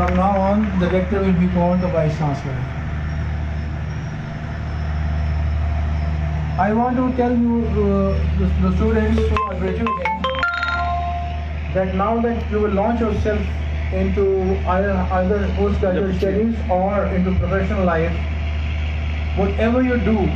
From now on, the rector will be called the Vice Chancellor. I want to tell you, the students who are graduating, that now that you will launch yourself into either postgraduate studies or into professional life, whatever you do in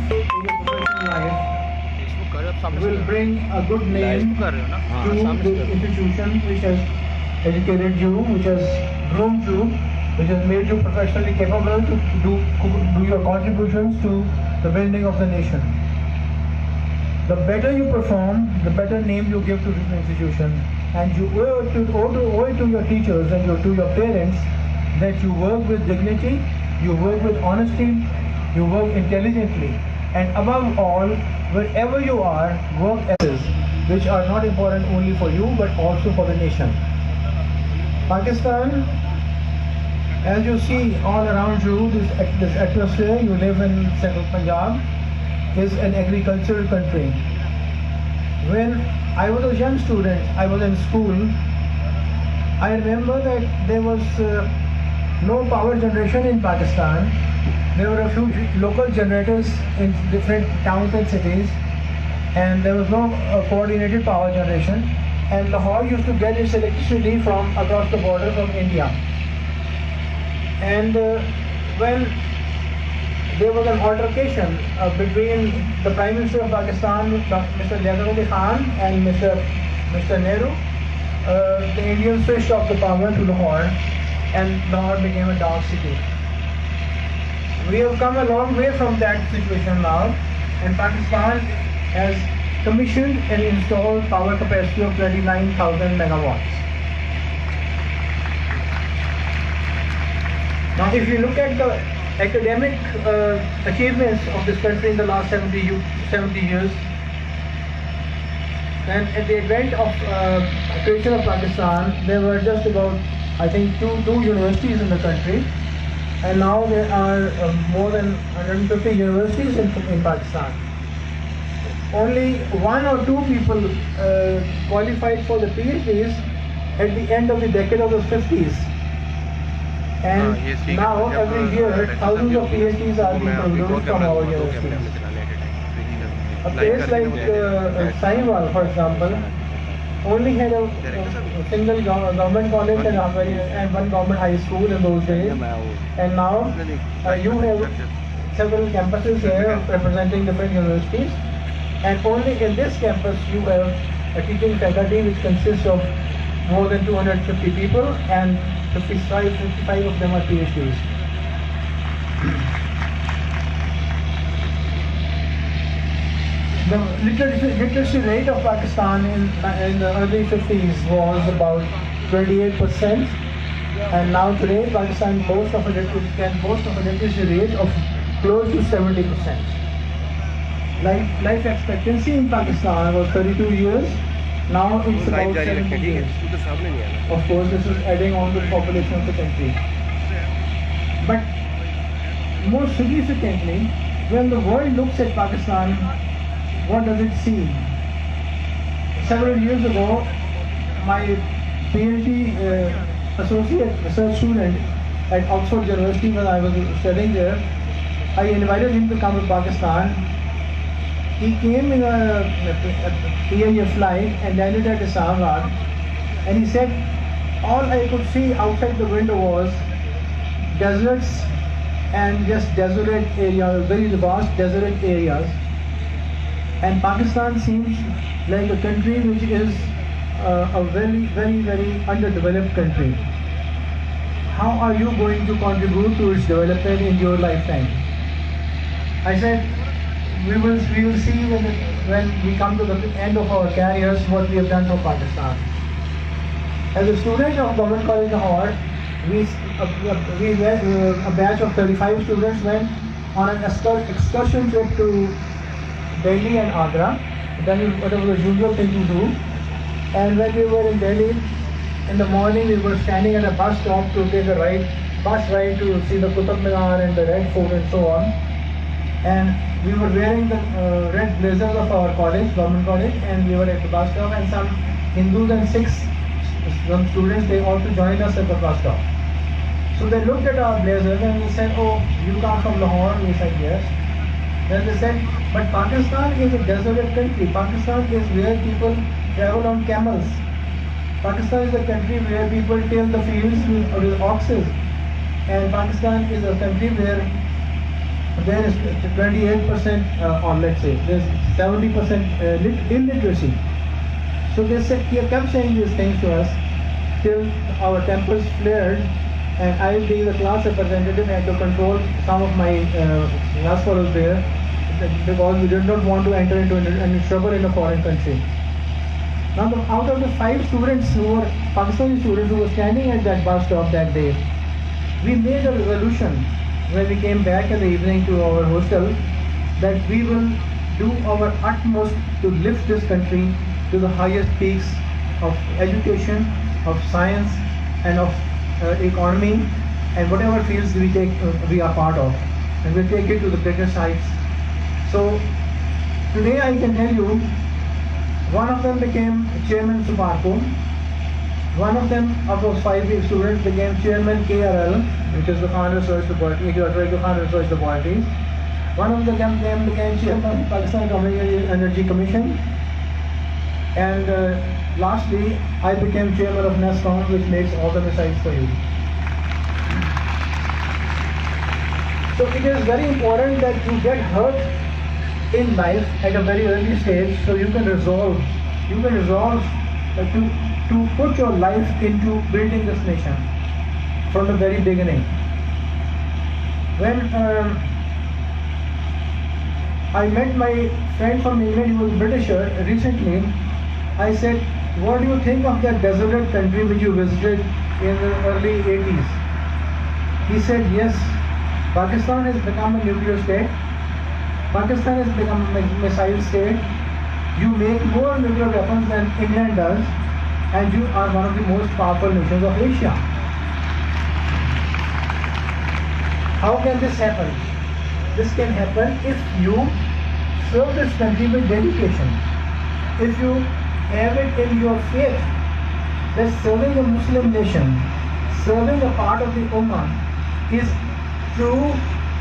your professional life will bring a good name to the institution which has educated you, which has groomed you, which has made you professionally capable to do your contributions to the building of the nation. The better you perform, the better name you give to this institution, and you owe it to your teachers and to your parents that you work with dignity, you work with honesty, you work intelligently, and above all, wherever you are, work ethics, which are not important only for you but also for the nation. Pakistan, as you see all around you, this atmosphere, you live in central Punjab, is an agricultural country. When I was a young student, I was in school, I remember that there was no power generation in Pakistan. There were a few local generators in different towns and cities, and there was no coordinated power generation. And Lahore used to get its electricity from across the border from India. And when there was an altercation between the Prime Minister of Pakistan, Mr. Zia Khan, and Mr. Nehru, the Indians switched off the power to Lahore, and Lahore became a dark city. We have come a long way from that situation now, and Pakistan has commissioned and installed power capacity of 29,000 megawatts. Now, if you look at the academic achievements of this country in the last 70 years, and at the advent of creation of Pakistan, there were just about, I think, two universities in the country, and now there are more than 150 universities in Pakistan. Only one or two people qualified for the PhDs at the end of the decade of the 50s. And now every year thousands of PhDs are being produced from our universities. A place like Sahiwal, for example, only had a single government college and one government high school in those days. And now you have several campuses here representing different universities. And only in this campus you have a teaching faculty which consists of more than 250 people, and 55 of them are PhDs. The literacy rate of Pakistan in the early 50s was about 28%, and now today Pakistan can boast of a literacy rate of close to 70%. Life expectancy in Pakistan was 32 years. Now it's about 70 years. Of course, this is adding on to the population of the country. But more significantly, when the world looks at Pakistan, what does it see? Several years ago, my PhD associate research student at Oxford University, when I was studying there, I invited him to come to Pakistan. He came in a PIA flight and landed at Islamabad, and he said all I could see outside the window was deserts and just desolate areas, very vast desolate areas. And Pakistan seems like a country which is a very underdeveloped country. How are you going to contribute to its development in your lifetime? I said, we will see when we come to the end of our careers what we have done for Pakistan. As a student of Government College Lahore, we went, a batch of 35 students went on an excursion trip to Delhi and Agra. That was the usual thing to do. And when we were in Delhi, in the morning we were standing at a bus stop to take a bus ride to see the Qutub Minar and the Red Fort and so on. And we were wearing the red blazers of our college, government college, and we were at the bus stop, and some Hindus and Sikhs, some students, they also joined us at the bus stop. So they looked at our blazers and they said, oh, you come from Lahore? We said, yes. Then they said, but Pakistan is a deserted country. Pakistan is where people travel on camels. Pakistan is a country where people till the fields with oxes. And Pakistan is a country where there is 28% or let's say there's 70% illiteracy. So they said, he kept saying these things to us till our tempers flared, and I, being the class representative, had to control some of my class fellows there because we did not want to enter into any trouble in a foreign country. Now, out of the 5 students who were Pakistani students who were standing at that bus stop that day, we made a resolution when we came back in the evening to our hostel that we will do our utmost to lift this country to the highest peaks of education, of science, and of economy, and whatever fields we are part of, and we'll take it to the greatest heights. So today I can tell you, one of them became Chairman Suparco. One of them, of those 5 students, became Chairman KRL, which is the Khan Research Laboratory, Khan Research Laboratories. One of them became Chairman of Pakistan Atomic Energy Commission. And lastly, I became Chairman of NESCOM, which makes all the missiles for you. So it is very important that you get hurt in life at a very early stage, so you can resolve to put your life into building this nation from the very beginning. When I met my friend from England, he was Britisher, recently, I said, what do you think of that deserted country which you visited in the early 80s? He said, yes, Pakistan has become a nuclear state. Pakistan has become a missile state. You make more nuclear weapons than England does, and you are one of the most powerful nations of Asia. How can this happen? This can happen if you serve this country with dedication. If you have it in your faith that serving a Muslim nation, serving a part of the Ummah is true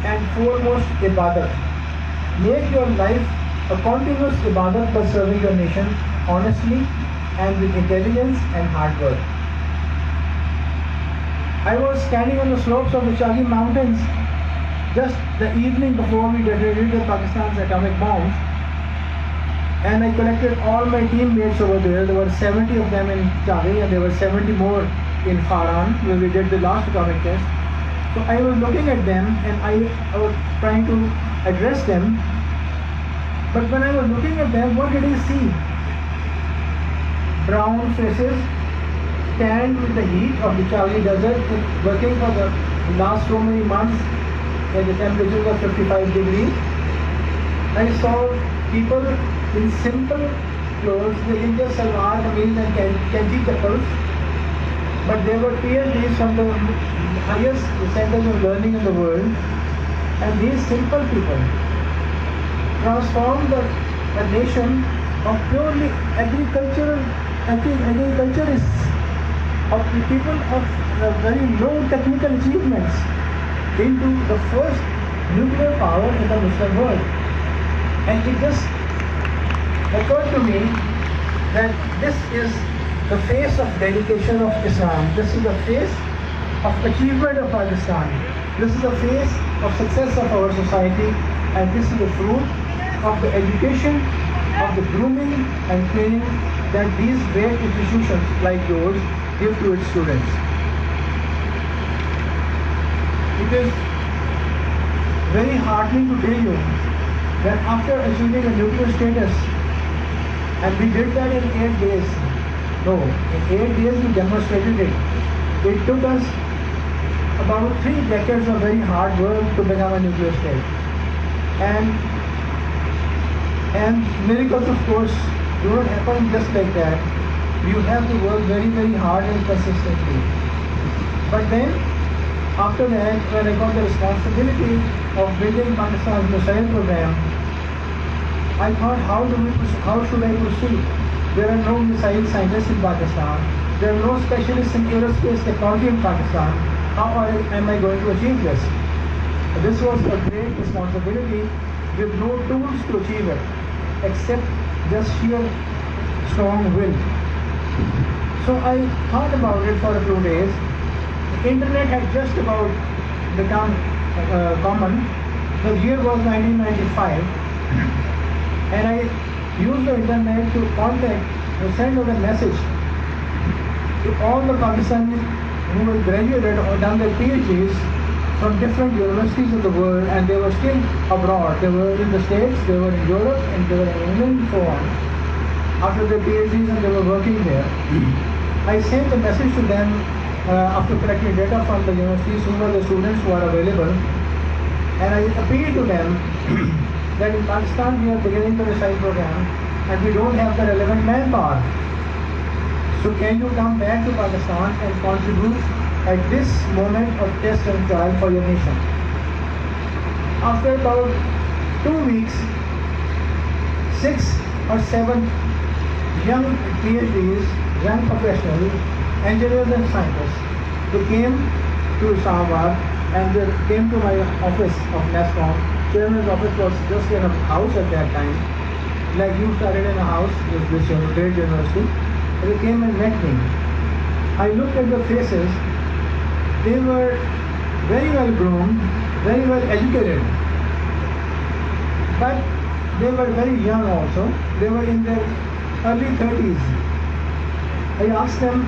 and foremost ibadat. Make your life a continuous ibadat by serving your nation honestly and with intelligence and hard work. I was standing on the slopes of the Chagi Mountains just the evening before we detonated Pakistan's atomic bombs, and I collected all my teammates over there. There were 70 of them in Chagi and there were 70 more in Faran where we did the last atomic test. So I was looking at them and I was trying to address them, but when I was looking at them, what did I see? Brown faces, tanned with the heat of the Chagi desert, working for the last so many months at the temperatures of 55 degrees. I saw people in simple clothes, in their salwar kameez and kanji chappals, but they were PhDs from the highest centers of learning in the world, and these simple people transformed a nation of purely agriculturists, of the people of very low technical achievements into the first nuclear power in the Muslim world. And it just occurred to me that this is the face of dedication of Islam. This is the face of achievement of Pakistan. This is the face of success of our society, and this is the fruit of the education, of the grooming and training that these great institutions like yours give to its students. It is very heartening to tell you that after achieving a nuclear status, and we did that in 8 days, in 8 days we demonstrated it. It took us about 3 decades of very hard work to become a nuclear state. And miracles, of course, do not happen just like that. You have to work very, very hard and consistently. But then, after that, when I got the responsibility of building Pakistan's missile program, I thought, how should I proceed? There are no missile scientists in Pakistan. There are no specialists in aerospace technology in Pakistan. am I going to achieve this? This was a great responsibility with no tools to achieve it, except just sheer strong will. So I thought about it for a few days. The internet had just about become common. The year was 1995, and I used the internet to send out a message to all the Pakistanis who were graduated or done their PhDs from different universities of the world, and they were still abroad. They were in the States, they were in Europe, and they were in England, and so on. After their PhDs, and they were working there. I sent a message to them after collecting data from the universities, who were the students who are available, and I appealed to them that in Pakistan we are beginning the research program and we don't have the relevant manpower. So can you come back to Pakistan and contribute at this moment of test and trial for your nation? After about 2 weeks, 6 or 7 young PhDs, young professionals, engineers and scientists, they came to Sahiwal and they came to my office of NASCOM. Chairman's office was just in a house at that time. Like you started in a house with this great university. They came and met me. I looked at the faces. They were very well groomed, very well educated. But they were very young also. They were in their early 30s. I asked them,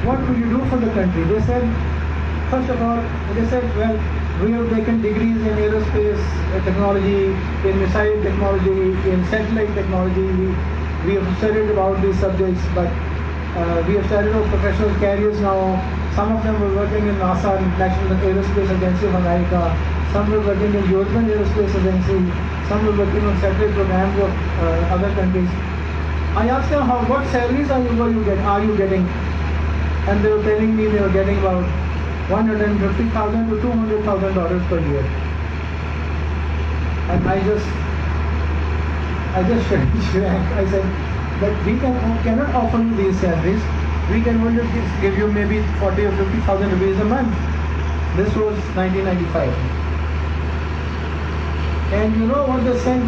what will you do for the country? They said, first of all, well, we have taken degrees in aerospace technology, in missile technology, in satellite technology. We have studied about these subjects, but we have started our professional careers now. Some of them were working in NASA, National Aerospace Agency of America. Some were working in European Aerospace Agency. Some were working on satellite programs of other countries. I asked them, what salaries are you getting? And they were telling me they were getting about $150,000 to $200,000 per year. And I just shrank. I said, but we cannot offer you these salaries. We can only give you maybe 40 or 50,000 rupees a month. This was 1995. And you know what they said?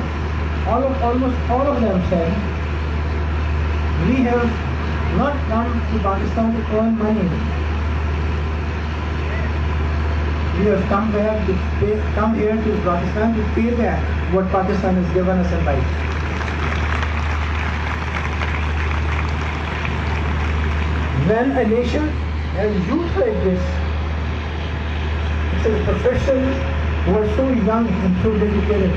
Almost all of them said, we have not come to Pakistan to earn money. We have come here to Pakistan to pay back what Pakistan has given us in life. When a nation has youth like this, it's a professionals who are so young and so dedicated,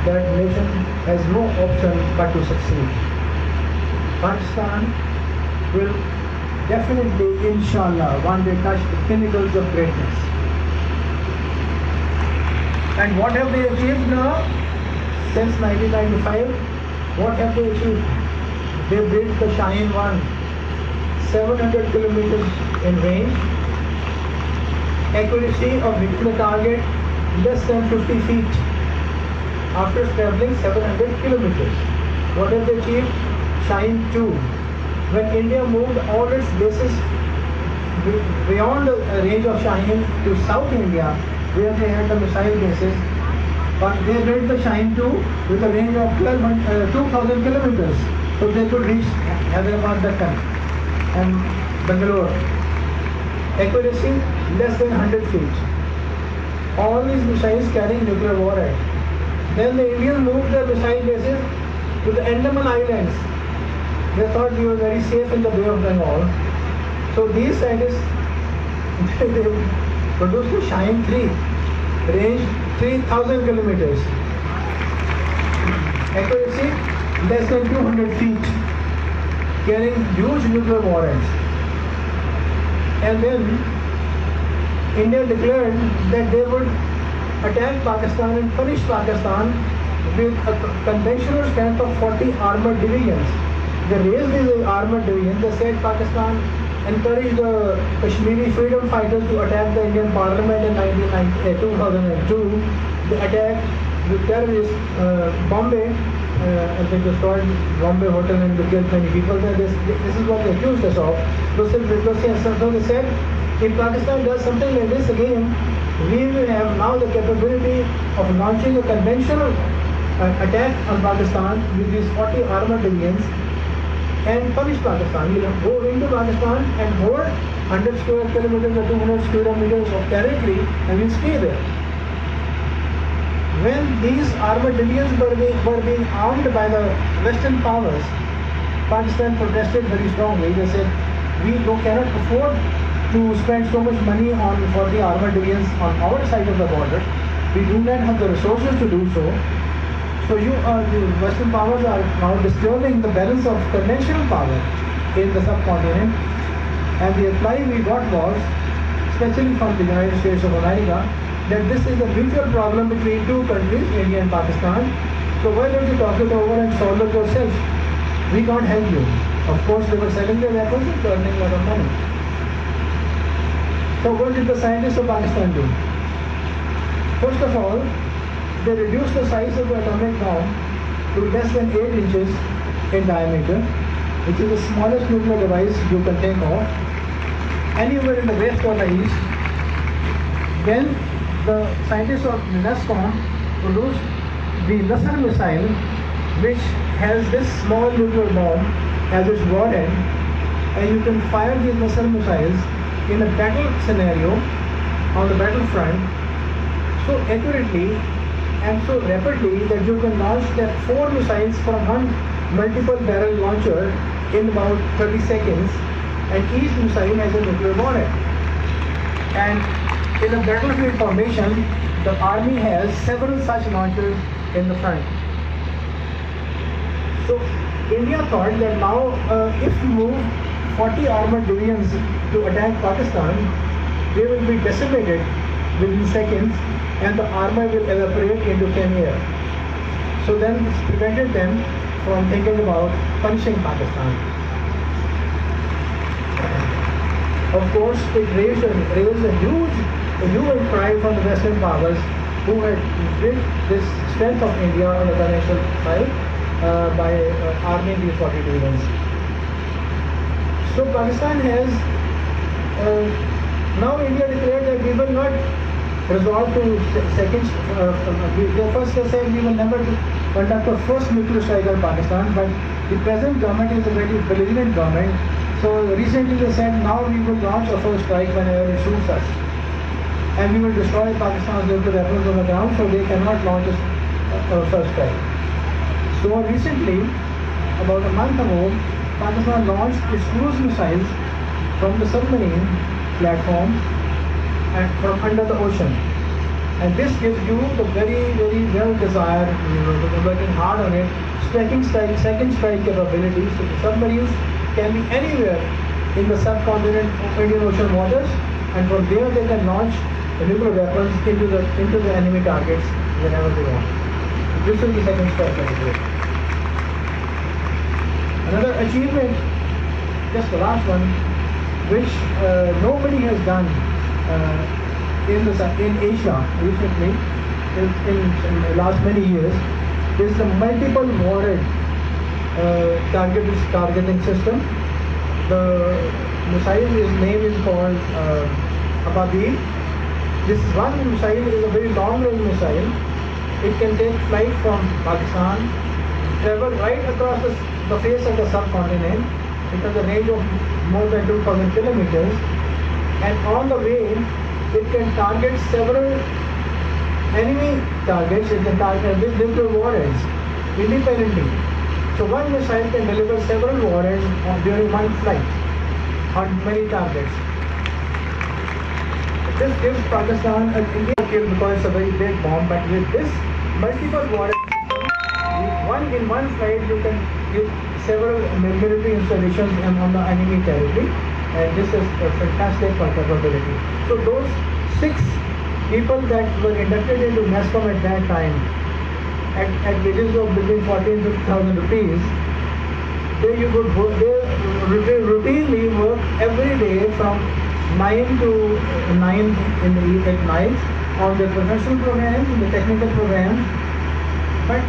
that nation has no option but to succeed. Pakistan will definitely, inshallah, one day touch the pinnacles of greatness. And what have they achieved now? Since 1995, what have they achieved? They built the Shaheen 1, 700 kilometers in range, accuracy of hitting the target less than 50 feet after traveling 700 kilometers. What have they achieved? Shaheen 2. When India moved all its bases beyond the range of Shaheen to South India, where they had the missile bases, but they built the Shaheen 2 with a range of 2,000 kilometers, so they could reach Hyderabad, Deccan and Bangalore. Accuracy less than 100 feet. All these missiles carrying nuclear warhead. Then the Indians moved their missile bases to the Andaman Islands. They thought we were very safe in the Bay of Bengal. So these scientists, they produced the Shaheen 3, range 3,000 kilometers. Accuracy less than 200 feet, carrying huge nuclear warheads. And then India declared that they would attack Pakistan and punish Pakistan with a conventional strength of 40 armored divisions. They raised these armored divisions. They said Pakistan encouraged the Kashmiri freedom fighters to attack the Indian Parliament in 2002. They attacked the terrorists, Bombay, and they destroyed Bombay Hotel and they killed many people. This is what they accused us of. So they said If Pakistan does something like this again, we will have now the capability of launching a conventional attack on Pakistan with these 40 armored divisions and punish Pakistan. You know, go into Pakistan and hold 100 square kilometers or 200 square meters of territory and we'll stay there. When these armored divisions were being armed by the Western powers, Pakistan protested very strongly. They said, we cannot afford to spend so much money for the armored divisions on our side of the border. We do not have the resources to do so. So the Western powers are now disturbing the balance of conventional power in the subcontinent. And the reply we got was, especially from the United States of America, that this is a mutual problem between two countries, India and Pakistan. So why don't you talk it over and solve it yourself? We can't help you. Of course, they were selling their weapons and earning a lot of money. So what did the scientists of Pakistan do? First of all, they reduced the size of the atomic bomb to less than 8 inches in diameter, which is the smallest nuclear device you can think of, anywhere in the west or the east. Then the scientists of NASCOM produced the Nasr missile, which has this small nuclear bomb as its warhead, and you can fire these Nasr missiles in a battle scenario on the battlefront so accurately and so rapidly that you can launch that 4 missiles from one multiple barrel launcher in about 30 seconds, and each missile has a nuclear warhead. And in a battlefield formation, the army has several such launchers in the front. So India thought that now if we move 40 armored divisions to attack Pakistan, they will be decimated within seconds and the armor will evaporate into thin air. So then this prevented them from thinking about punishing Pakistan. Of course, it raised a huge cry from the Western powers who had built this strength of India on the conventional side by arming these 40 divisions. So Pakistan has now India declared that we will not resort to second. First they said we will never conduct a first nuclear strike on Pakistan, but the present government is a very belligerent government. So recently they said now we will launch a first strike whenever it suits us, and we will destroy Pakistan's nuclear weapons on the ground, so they cannot launch a first strike. So recently, about a month ago, Pakistan launched its cruise missiles from the submarine platform and from under the ocean. And this gives you the very, very well desired, working hard on it, second strike capabilities. So the submarines can be anywhere in the subcontinent of Indian Ocean waters, and from there they can launch the nuclear weapons into the enemy targets whenever they want. This is the second strike capability. Another achievement, just the last one, which nobody has done in Asia recently, in the last many years, is the multiple warhead targeting system. The missile name is called Ababil. This one missile is a very long-range missile. It can take flight from Pakistan, travel right across the face of the subcontinent. It has a range of more than 2,000 kilometers, and on the way it can target several enemy targets. It can target with nuclear warheads independently. So one missile can deliver several warheads during one flight on many targets. This gives Pakistan an Indian kill because it's a very big bomb, but with this multiple warheads, in one flight you can give several military installations on the enemy territory, and this is a fantastic capability. So those 6 people that were inducted into NASCOM at that time, at wages of between 40,000 and 50,000 rupees, they routinely work every day from 9 to 9 at night on the professional programs and the technical programs. But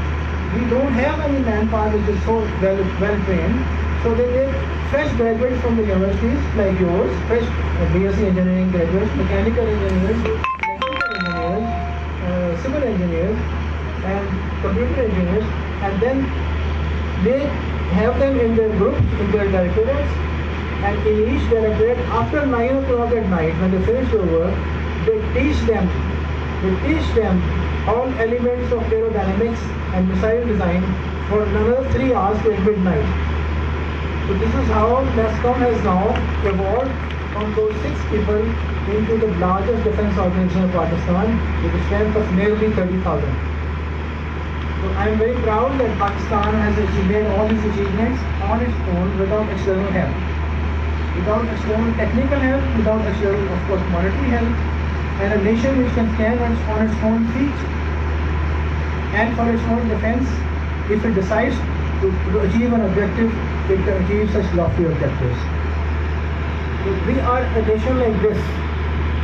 we don't have any manpower which is so well trained. So they take fresh graduates from the universities like yours, fresh BSc engineering graduates, mechanical engineers, electrical engineers, civil engineers, and computer engineers, and then they have them in their groups, in their directorates, and in each directorate, after 9 o'clock at night, when they finish their work, they teach them all elements of aerodynamics and missile design for another 3 hours till midnight. So this is how NASCOM has now evolved from those 6 people into the largest defense organization of Pakistan with a strength of nearly 30,000. So I am very proud that Pakistan has made all these achievements on its own without external help. Without external technical help, without external, of course, monetary help, and a nation which can stand on its own feet and for its own defense, if it decides to achieve an objective, it can achieve such lofty objectives. If we are a nation like this,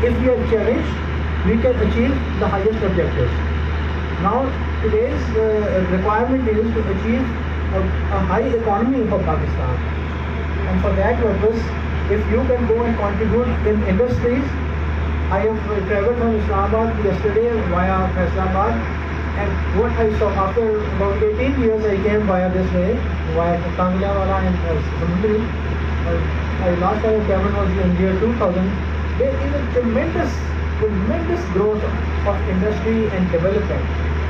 if we are challenged, we can achieve the highest objectives. Now, today's requirement is to achieve a high economy for Pakistan. And for that purpose, if you can go and contribute in industries, I have traveled from Islamabad yesterday via Islamabad, and what I saw after about 18 years, I came via this way, via Kangliawala and Samundri. Last time I traveled was in year 2000. There is a tremendous growth of industry and development.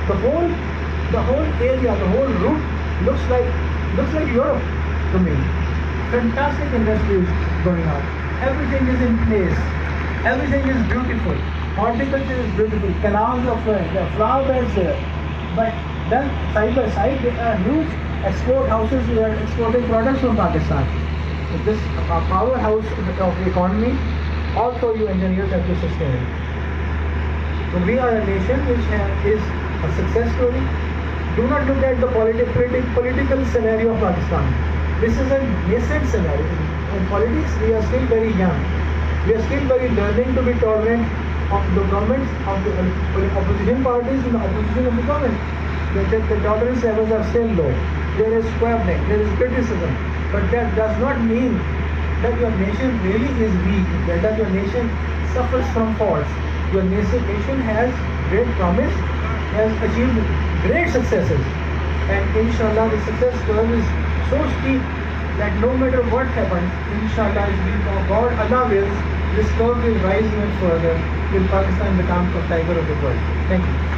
The whole area, the whole route looks like Europe to me. Fantastic industries going on. Everything is in place. Everything is beautiful. Horticulture is beautiful. Canals are flowing. There are flower beds there. But then side by side, there are huge export houses that are exporting products from Pakistan. So this powerhouse of the economy, also you engineers have to sustain it. So we are a nation which is a success story. Do not look at the political scenario of Pakistan. This is a nascent scenario. In politics, we are still very young. We are still very learning to be tolerant of the government, of the opposition parties and the opposition of the government. The tolerance levels are still low. There is squabbling, there is criticism. But that does not mean that your nation really is weak, that your nation suffers from faults. Your nation has great promise, has achieved great successes. And inshallah, the success curve is so steep that no matter what happens, inshallah, if God Allah wills, this curve will rise even further till Pakistan becomes the tiger of the world. Thank you.